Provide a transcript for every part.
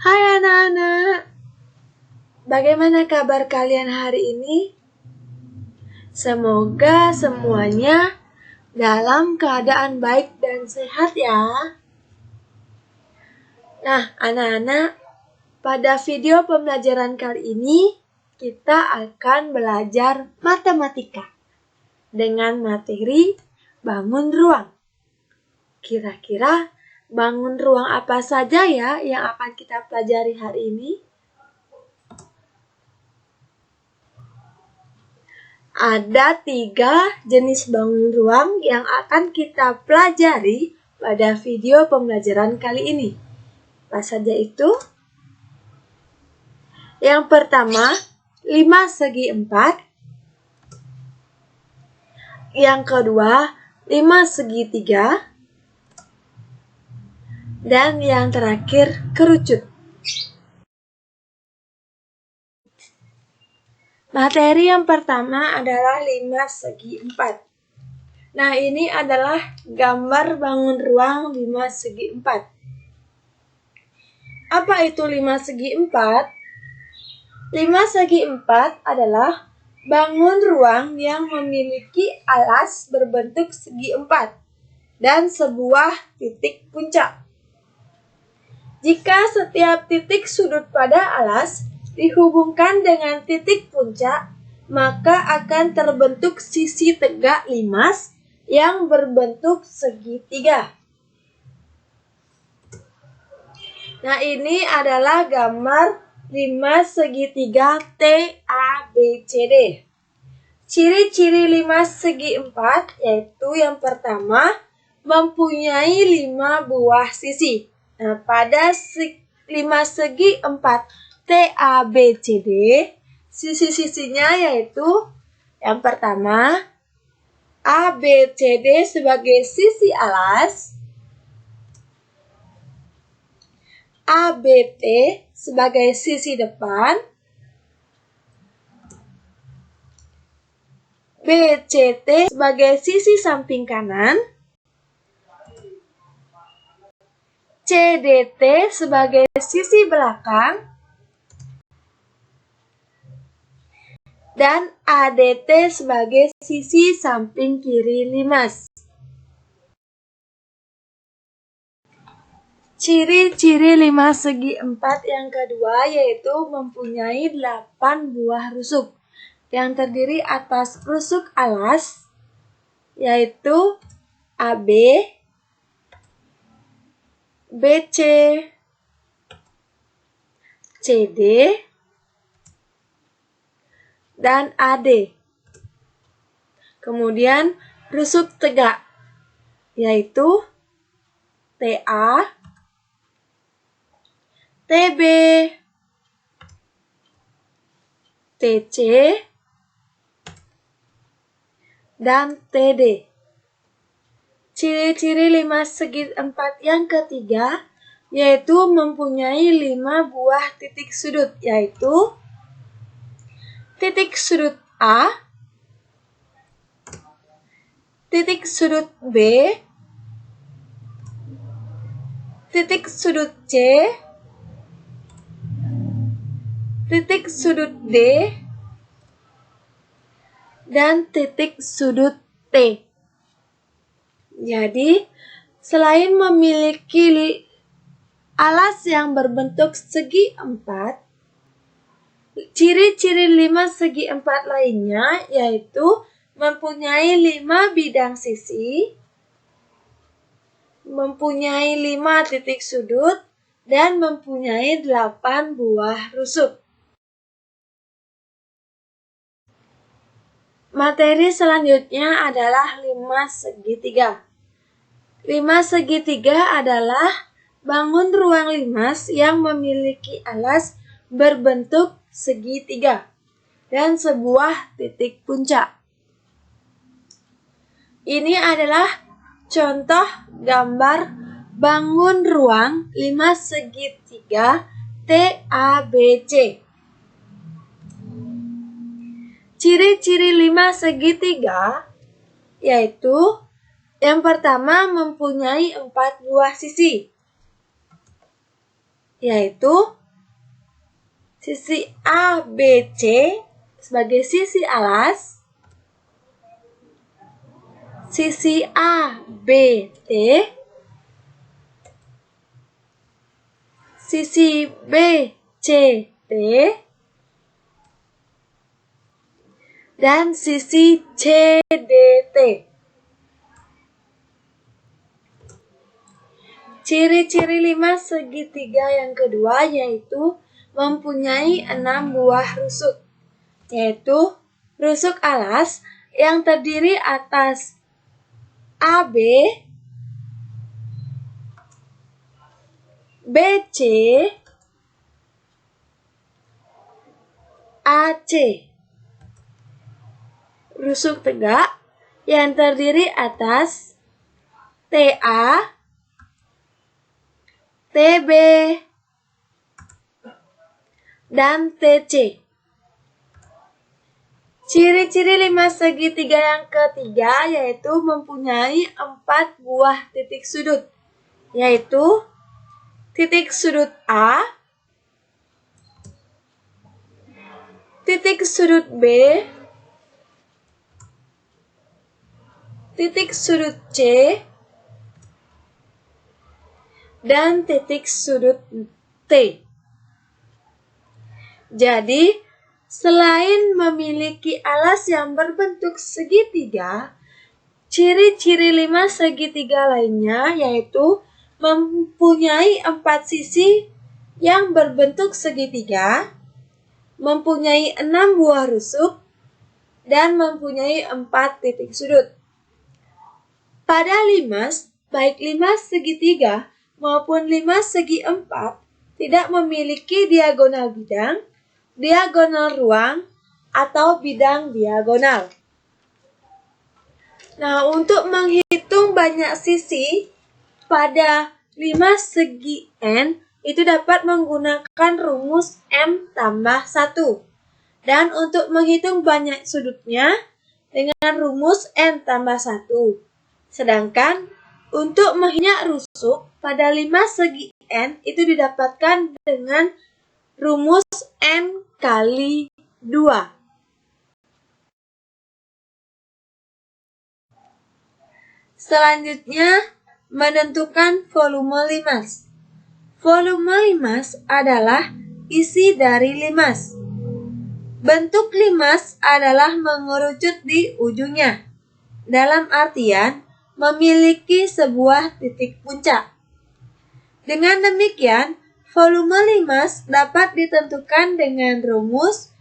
Hai anak-anak, bagaimana kabar kalian hari ini? Semoga semuanya dalam keadaan baik dan sehat ya. Nah, anak-anak, pada video pembelajaran kali ini kita akan belajar matematika dengan materi bangun ruang. Kira-kira bangun ruang apa saja ya yang akan kita pelajari hari ini? Ada 3 jenis bangun ruang yang akan kita pelajari pada video pembelajaran kali ini. Apa saja itu? Yang pertama, 5 segi 4. Yang kedua, 5 segi 3. Dan yang terakhir, kerucut. Materi yang pertama adalah 5 segi 4. Nah, ini adalah gambar bangun ruang 5 segi 4. Apa itu 5 segi 4? 5 segi 4 adalah bangun ruang yang memiliki alas berbentuk segi 4 dan sebuah titik puncak. Jika setiap titik sudut pada alas dihubungkan dengan titik puncak, maka akan terbentuk sisi tegak limas yang berbentuk segitiga. Nah, ini adalah gambar 5 segitiga TABCD. Ciri-ciri 5 segi 4 yaitu yang pertama, mempunyai 5 buah sisi. Nah, pada 5 segi 4 TABCD, sisi-sisinya yaitu yang pertama, ABCD sebagai sisi alas, ABT sebagai sisi depan, BCT sebagai sisi samping kanan, CDT sebagai sisi belakang, dan ADT sebagai sisi samping kiri limas. Ciri-ciri 5 segi 4 yang kedua yaitu mempunyai 8 buah rusuk yang terdiri atas rusuk alas yaitu AB, BC, CD, dan AD. Kemudian rusuk tegak yaitu TA, TB, TC, dan TD. Ciri-ciri 5 segi 4 yang ketiga yaitu mempunyai 5 buah titik sudut yaitu titik sudut A, titik sudut B, titik sudut C, titik sudut D, dan titik sudut T. Jadi, selain memiliki alas yang berbentuk segi 4, ciri-ciri 5 segi 4 lainnya yaitu mempunyai 5 bidang sisi, mempunyai 5 titik sudut, dan mempunyai 8 buah rusuk. Materi selanjutnya adalah 5 segitiga. 5 segitiga adalah bangun ruang limas yang memiliki alas berbentuk segitiga dan sebuah titik puncak. Ini adalah contoh gambar bangun ruang 5 segitiga TABC. Ciri-ciri 5 segitiga yaitu yang pertama mempunyai 4 buah sisi. yaitu sisi A, B, C sebagai sisi alas, sisi A, B, T, sisi B, C, T, dan sisi C, D, T. Ciri-ciri 5 segitiga yang kedua yaitu mempunyai 6 buah rusuk, yaitu rusuk alas yang terdiri atas AB, BC, AC. Rusuk tegak yang terdiri atas TA, TB, dan TC. Ciri-ciri 5 segitiga yang ketiga yaitu mempunyai 4 buah titik sudut, yaitu titik sudut A, titik sudut B, titik sudut C, dan titik sudut T. Jadi, selain memiliki alas yang berbentuk segitiga, ciri-ciri 5 segitiga lainnya yaitu mempunyai 4 sisi yang berbentuk segitiga, mempunyai 6 buah rusuk, dan mempunyai 4 titik sudut. Pada limas, baik 5 segitiga maupun 5 segi empat tidak memiliki diagonal bidang, diagonal ruang, atau bidang diagonal. Nah, untuk menghitung banyak sisi pada 5 segi N itu dapat menggunakan rumus M tambah 1. Dan untuk menghitung banyak sudutnya dengan rumus N tambah 1. Sedangkan untuk menghitung rusuk pada 5 segi N itu didapatkan dengan rumus N kali 2. Selanjutnya, menentukan volume limas. Volume limas adalah isi dari limas. Bentuk limas adalah mengerucut di ujungnya, dalam artian memiliki sebuah titik puncak. Dengan demikian, volume limas dapat ditentukan dengan rumus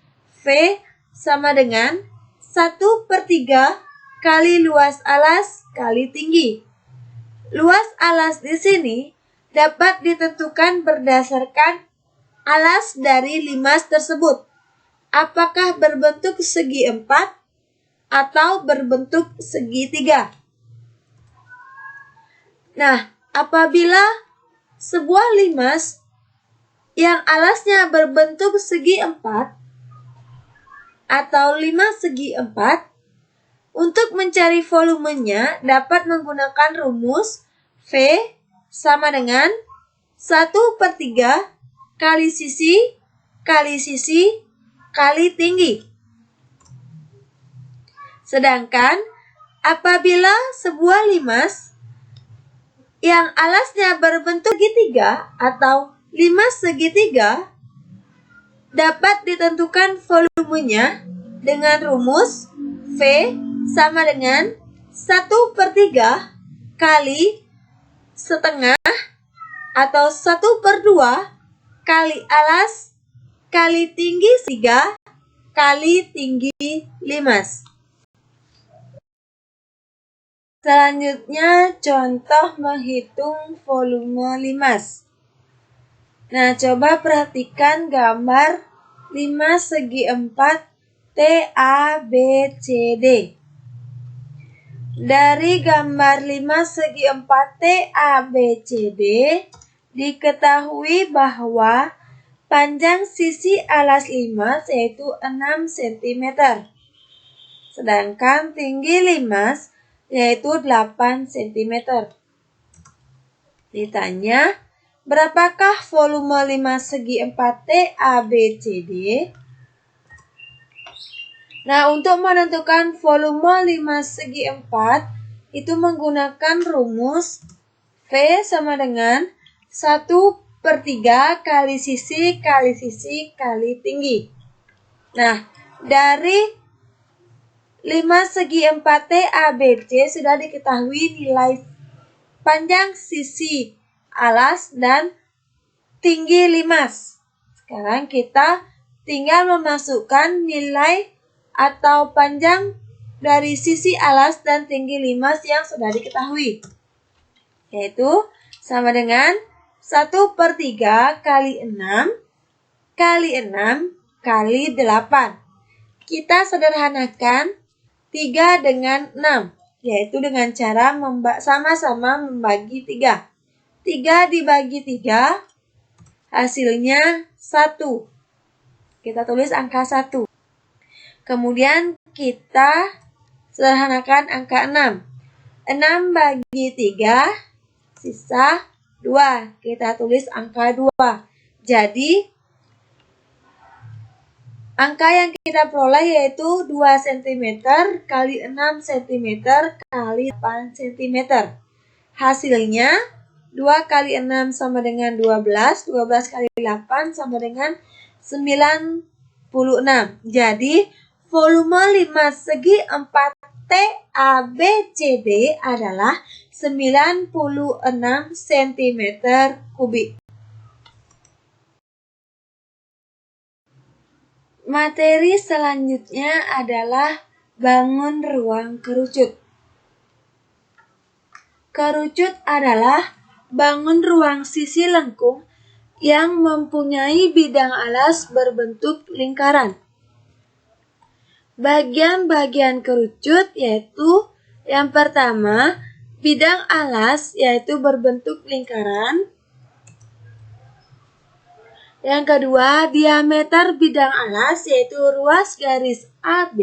V sama dengan 1/3 kali luas alas kali tinggi. Luas alas di sini dapat ditentukan berdasarkan alas dari limas tersebut. Apakah berbentuk segi 4 atau berbentuk segitiga. Nah, apabila sebuah limas yang alasnya berbentuk segi 4 atau 5 segi 4, untuk mencari volumenya dapat menggunakan rumus V sama dengan 1/3 kali sisi kali tinggi. Sedangkan apabila sebuah limas yang alasnya berbentuk segitiga atau 5 segitiga dapat ditentukan volumenya dengan rumus V sama dengan 1/3 kali setengah atau 1/2 kali alas kali tinggi 3 kali tinggi limas. Selanjutnya, contoh menghitung volume limas. Nah, coba perhatikan gambar 5 segi 4 TABCD. Dari gambar 5 segi 4 TABCD, diketahui bahwa panjang sisi alas limas yaitu 6 cm. Sedangkan tinggi limas yaitu 8 cm. Ditanya, berapakah volume 5 segi 4T ABCD? Nah, untuk menentukan volume 5 segi 4, itu menggunakan rumus V sama dengan 1/3 kali sisi kali tinggi. Nah, dari 5 segi 4T ABC sudah diketahui nilai panjang sisi alas dan tinggi limas. Sekarang kita tinggal memasukkan nilai atau panjang dari sisi alas dan tinggi limas yang sudah diketahui, yaitu sama dengan 1/3 kali 6 kali 8. Kita sederhanakan 3 dengan 6, yaitu dengan cara sama-sama membagi 3. 3 dibagi 3, hasilnya 1. Kita tulis angka 1. Kemudian kita sederhanakan angka 6. 6 bagi 3, sisa 2. Kita tulis angka 2. Jadi, angka yang kita peroleh yaitu 2 cm kali 6 cm kali 8 cm. Hasilnya 2 kali 6 sama dengan 12. 12 kali 8 sama dengan 96. Jadi, volume 5 segi 4T ABCD adalah 96 cm kubik. Materi selanjutnya adalah bangun ruang kerucut. Kerucut adalah bangun ruang sisi lengkung yang mempunyai bidang alas berbentuk lingkaran. Bagian-bagian kerucut yaitu yang pertama, bidang alas yaitu berbentuk lingkaran. Yang kedua, diameter bidang alas yaitu ruas garis AB.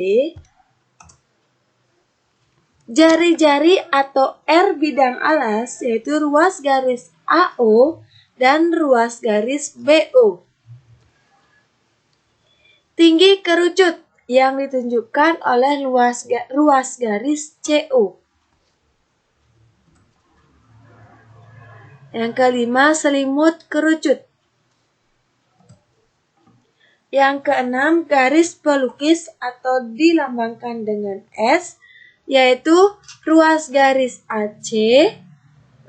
Jari-jari atau R bidang alas yaitu ruas garis AO dan ruas garis BO. Tinggi kerucut yang ditunjukkan oleh ruas garis CO. Yang kelima, selimut kerucut. Yang keenam, garis pelukis atau dilambangkan dengan S, yaitu ruas garis AC,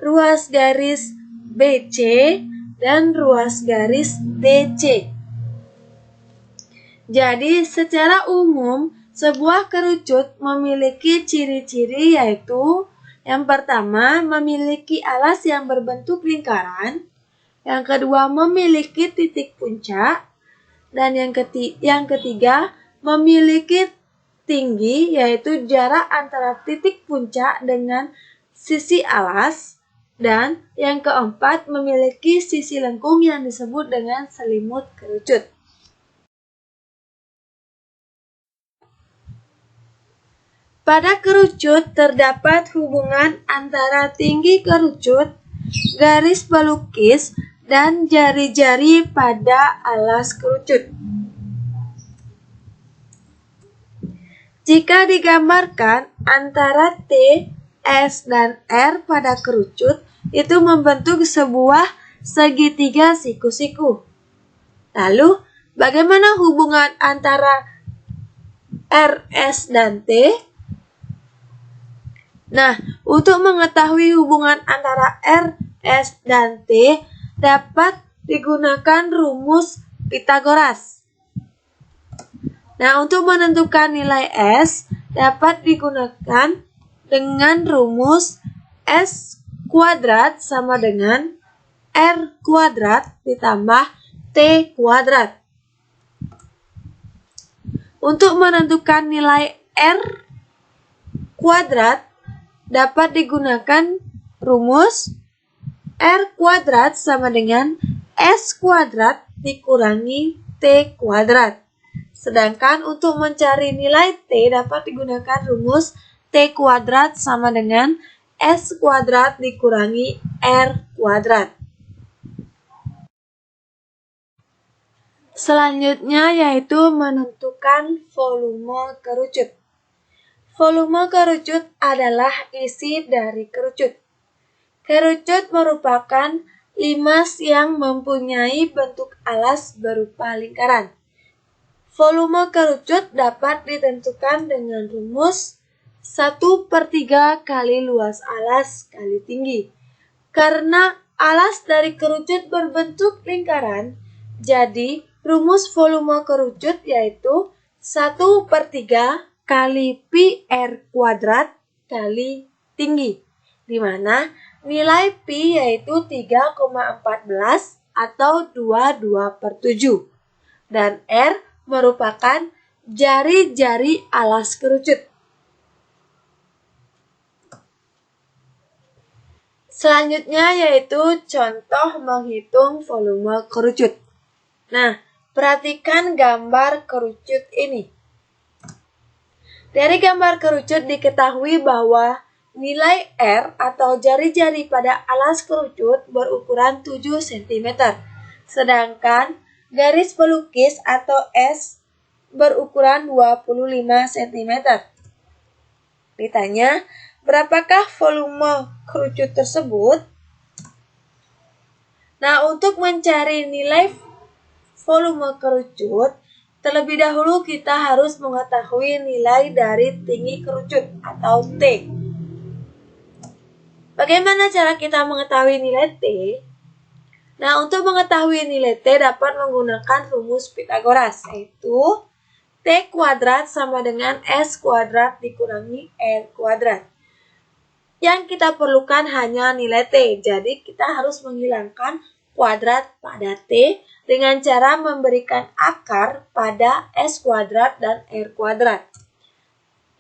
ruas garis BC, dan ruas garis DC. Jadi, secara umum, sebuah kerucut memiliki ciri-ciri yaitu yang pertama, memiliki alas yang berbentuk lingkaran. Yang kedua, memiliki titik puncak. Dan yang ketiga, memiliki tinggi, yaitu jarak antara titik puncak dengan sisi alas. Dan yang keempat, memiliki sisi lengkung yang disebut dengan selimut kerucut. Pada kerucut terdapat hubungan antara tinggi kerucut, garis pelukis, dan jari-jari pada alas kerucut. Jika digambarkan antara T, S, dan R pada kerucut, itu membentuk sebuah segitiga siku-siku. Lalu, bagaimana hubungan antara R, S, dan T? Nah, untuk mengetahui hubungan antara R, S, dan T, dapat digunakan rumus Pythagoras. Nah, untuk menentukan nilai S, dapat digunakan dengan rumus S kuadrat sama dengan R kuadrat ditambah T kuadrat. Untuk menentukan nilai R kuadrat, dapat digunakan rumus R kuadrat sama dengan S kuadrat dikurangi T kuadrat. Sedangkan untuk mencari nilai T dapat digunakan rumus T kuadrat sama dengan S kuadrat dikurangi R kuadrat. Selanjutnya yaitu menentukan volume kerucut. Volume kerucut adalah isi dari kerucut. Kerucut merupakan limas yang mempunyai bentuk alas berupa lingkaran. Volume kerucut dapat ditentukan dengan rumus 1/3 kali luas alas kali tinggi. Karena alas dari kerucut berbentuk lingkaran, jadi rumus volume kerucut yaitu 1/3 kali pi r kuadrat kali tinggi, di mana nilai pi yaitu 3,14 atau 22/7, dan r merupakan jari-jari alas kerucut. Selanjutnya yaitu contoh menghitung volume kerucut. Nah, perhatikan gambar kerucut ini. Dari gambar kerucut diketahui bahwa nilai R atau jari-jari pada alas kerucut berukuran 7 cm. Sedangkan garis pelukis atau S berukuran 25 cm. Ditanya, berapakah volume kerucut tersebut? Nah, untuk mencari nilai volume kerucut, terlebih dahulu kita harus mengetahui nilai dari tinggi kerucut atau T. Bagaimana cara kita mengetahui nilai T? Nah, untuk mengetahui nilai T dapat menggunakan rumus Pythagoras, yaitu T kuadrat sama dengan S kuadrat dikurangi R kuadrat. Yang kita perlukan hanya nilai T, jadi kita harus menghilangkan kuadrat pada T dengan cara memberikan akar pada S kuadrat dan R kuadrat.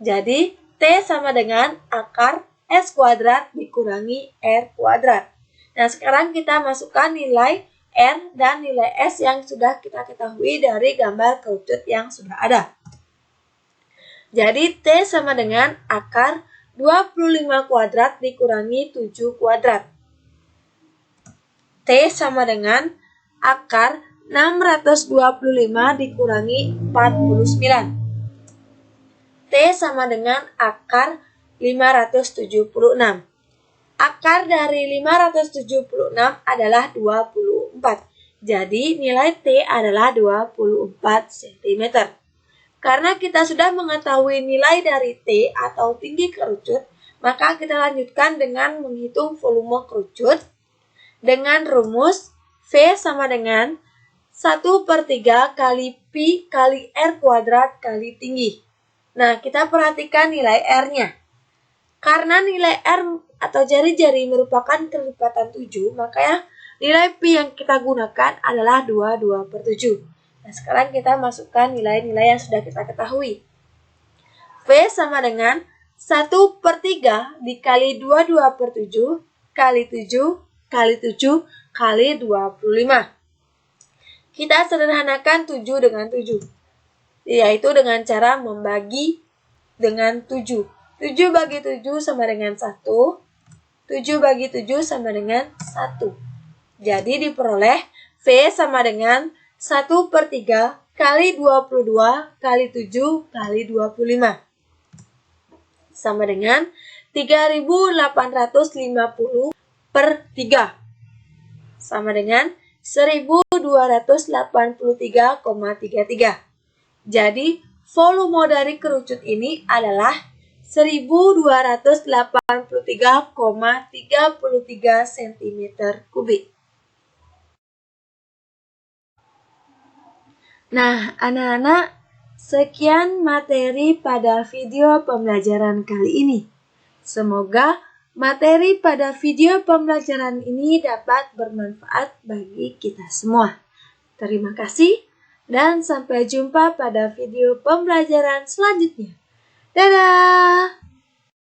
Jadi, T sama dengan akar S kuadrat dikurangi R kuadrat. Nah, sekarang kita masukkan nilai R dan nilai S yang sudah kita ketahui dari gambar kerucut yang sudah ada. Jadi, T sama dengan akar 25 kuadrat dikurangi 7 kuadrat. T sama dengan akar 625 dikurangi 49. T sama dengan akar 576. Akar dari 576 adalah 24. Jadi nilai T adalah 24 cm. Karena kita sudah mengetahui nilai dari T atau tinggi kerucut, maka kita lanjutkan dengan menghitung volume kerucut dengan rumus V sama dengan 1/3 kali pi kali R kuadrat kali tinggi. Nah, kita perhatikan nilai R-nya. Karena nilai R atau jari-jari merupakan kelipatan 7, maka nilai pi yang kita gunakan adalah 22/7. Nah, sekarang kita masukkan nilai-nilai yang sudah kita ketahui. V sama dengan 1/3 dikali 22/7 kali 7 kali 7 kali 25. Kita sederhanakan 7 dengan 7, yaitu dengan cara membagi dengan 7. 7 bagi 7 sama dengan 1. 7 bagi 7 sama dengan 1. Jadi diperoleh V sama dengan 1/3 kali 22 kali 7 kali 25. Sama dengan 3.850/3. Sama dengan 1.283,33. Jadi, volume dari kerucut ini adalah 1.283,33 cm3. Nah, anak-anak, sekian materi pada video pembelajaran kali ini. Semoga materi pada video pembelajaran ini dapat bermanfaat bagi kita semua. Terima kasih dan sampai jumpa pada video pembelajaran selanjutnya. Dadah!